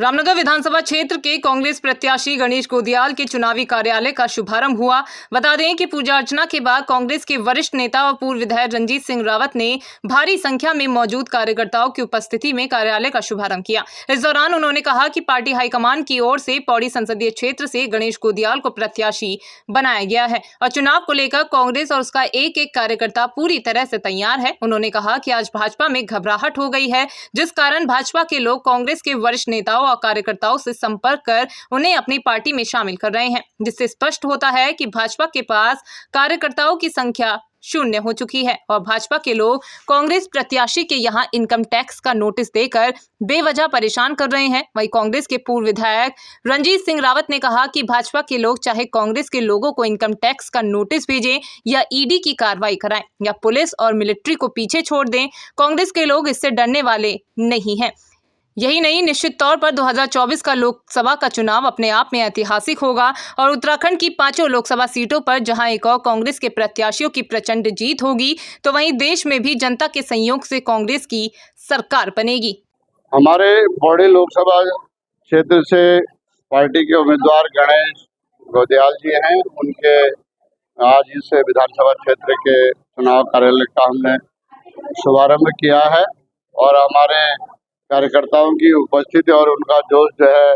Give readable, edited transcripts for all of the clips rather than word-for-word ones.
रामनगर विधानसभा क्षेत्र के कांग्रेस प्रत्याशी गणेश गोदियाल के चुनावी कार्यालय का शुभारंभ हुआ। बता दें कि पूजा अर्चना के बाद कांग्रेस के वरिष्ठ नेता और पूर्व विधायक रणजीत सिंह रावत ने भारी संख्या में मौजूद कार्यकर्ताओं की उपस्थिति में कार्यालय का शुभारंभ किया। इस दौरान उन्होंने कहा कि पार्टी हाईकमान की ओर से पौड़ी संसदीय क्षेत्र से गणेश गोदियाल को प्रत्याशी बनाया गया है और चुनाव को लेकर कांग्रेस और उसका एक एक कार्यकर्ता पूरी तरह से तैयार है। उन्होंने कहा कि आज भाजपा में घबराहट हो गई है, जिस कारण भाजपा के लोग कांग्रेस के वरिष्ठ नेताओं और कार्यकर्ताओं से संपर्क कर उन्हें अपनी पार्टी में शामिल कर रहे हैं, जिससे स्पष्ट होता है कि भाजपा के पास कार्यकर्ताओं की संख्या शून्य हो चुकी है और भाजपा के लोग कांग्रेस प्रत्याशी के यहां इनकम टैक्स का नोटिस देकर बेवजह परेशान कर रहे हैं। वहीं कांग्रेस के पूर्व विधायक रणजीत सिंह रावत ने कहा कि भाजपा के लोग चाहे कांग्रेस के लोगों को इनकम टैक्स का नोटिस भेजें या ईडी की कार्रवाई कराएं या पुलिस और मिलिट्री को पीछे छोड़ दें, कांग्रेस के लोग इससे डरने वाले नहीं हैं। यही नहीं, निश्चित तौर पर 2024 का लोकसभा का चुनाव अपने आप में ऐतिहासिक होगा और उत्तराखंड की 5 लोकसभा सीटों पर जहां एक और कांग्रेस के प्रत्याशियों की प्रचंड जीत होगी, तो वहीं देश में भी जनता के सहयोग से कांग्रेस की सरकार बनेगी। हमारे पौड़ी लोकसभा क्षेत्र से पार्टी के उम्मीदवार गणेश गोदियाल जी हैं। उनके आज इस विधानसभा क्षेत्र के चुनाव कार्यालय का हमने शुभारंभ किया है और हमारे कार्यकर्ताओं की उपस्थिति और उनका जोश जो है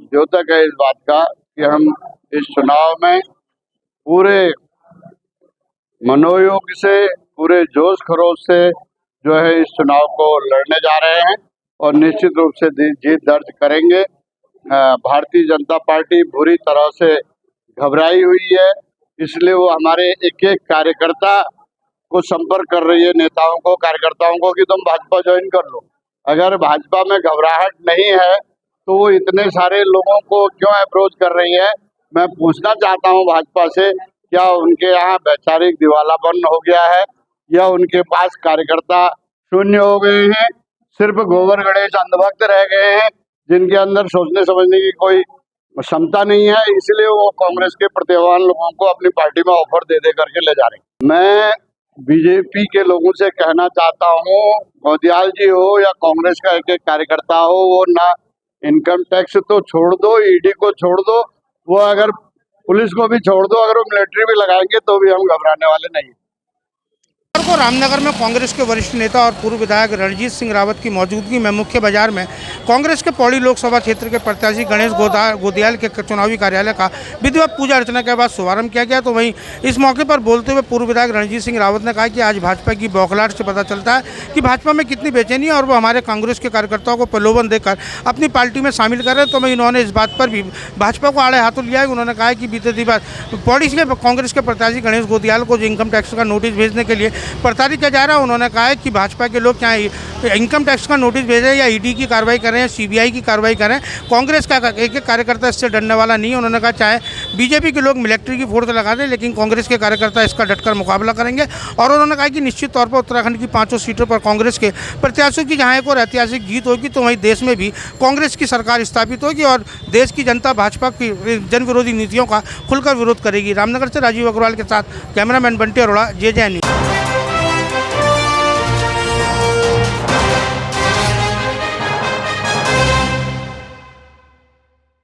द्योतक है इस बात का कि हम इस चुनाव में पूरे मनोयोग से, पूरे जोश खरोश से जो है इस चुनाव को लड़ने जा रहे हैं और निश्चित रूप से जीत दर्ज करेंगे। भारतीय जनता पार्टी बुरी तरह से घबराई हुई है, इसलिए वो हमारे एक एक कार्यकर्ता को संपर्क कर रही है, नेताओं को, कार्यकर्ताओं को कि तुम भाजपा ज्वाइन कर लो। अगर भाजपा में घबराहट नहीं है तो वो इतने सारे लोगों को क्यों अप्रोच कर रही है। मैं पूछना चाहता हूं भाजपा से, क्या उनके यहाँ वैचारिक दिवालापन हो गया है या उनके पास कार्यकर्ता शून्य हो गए हैं, सिर्फ गोबर गणेश अंधभक्त रह गए हैं जिनके अंदर सोचने समझने की कोई क्षमता नहीं है, इसलिए वो कांग्रेस के प्रतिभावान लोगों को अपनी पार्टी में ऑफर दे दे करके ले जा रहे हैं। मैं बीजेपी के लोगों से कहना चाहता हूं, गोदियाल जी हो या कांग्रेस का एक एक कार्यकर्ता हो, वो ना इनकम टैक्स तो छोड़ दो, ईडी को छोड़ दो, वो अगर पुलिस को भी छोड़ दो, अगर वो मिलिट्री भी लगाएंगे तो भी हम घबराने वाले नहीं। को रामनगर में कांग्रेस के वरिष्ठ नेता और पूर्व विधायक रणजीत सिंह रावत की मौजूदगी में मुख्य बाजार में कांग्रेस के पौड़ी लोकसभा क्षेत्र के प्रत्याशी गणेश गोदियाल के चुनावी कार्यालय का विधिवत पूजा अर्चना के बाद शुभारंभ किया गया। तो वहीं इस मौके पर बोलते हुए पूर्व विधायक रणजीत सिंह रावत ने कहा कि आज भाजपा की बौखलाहट से पता चलता है कि भाजपा में कितनी बेचैनी है और वो हमारे कांग्रेस के कार्यकर्ताओं को प्रलोभन देकर अपनी पार्टी में शामिल कर रहे हैं। तो वहीं इन्होंने इस बात पर भी भाजपा को आड़े हाथों लिया है। उन्होंने कहा कि बीते दिवस पौड़ी से कांग्रेस के प्रत्याशी गणेश गोदियाल को इनकम टैक्स का नोटिस भेजने के लिए प्रताड़ित किया जा रहा है। उन्होंने कहा है कि भाजपा के लोग चाहे इनकम टैक्स का नोटिस भेजें या ईडी की कार्रवाई करें या सीबीआई की कार्रवाई करें, कांग्रेस का एक एक कार्यकर्ता इससे डरने वाला नहीं है। उन्होंने कहा चाहे बीजेपी के लोग मिलिट्री की फोर्स लगा दें, लेकिन कांग्रेस के कार्यकर्ता इसका डटकर मुकाबला करेंगे। और उन्होंने कहा कि निश्चित तौर पर उत्तराखंड की 5 सीटों पर कांग्रेस के प्रत्याशियों की जहां एक और ऐतिहासिक जीत होगी, तो वहीं देश में भी कांग्रेस की सरकार स्थापित होगी और देश की जनता भाजपा की जन विरोधी नीतियों का खुलकर विरोध करेगी। रामनगर से राजीव अग्रवाल के साथ cameraman Bunty Arora, JJ news.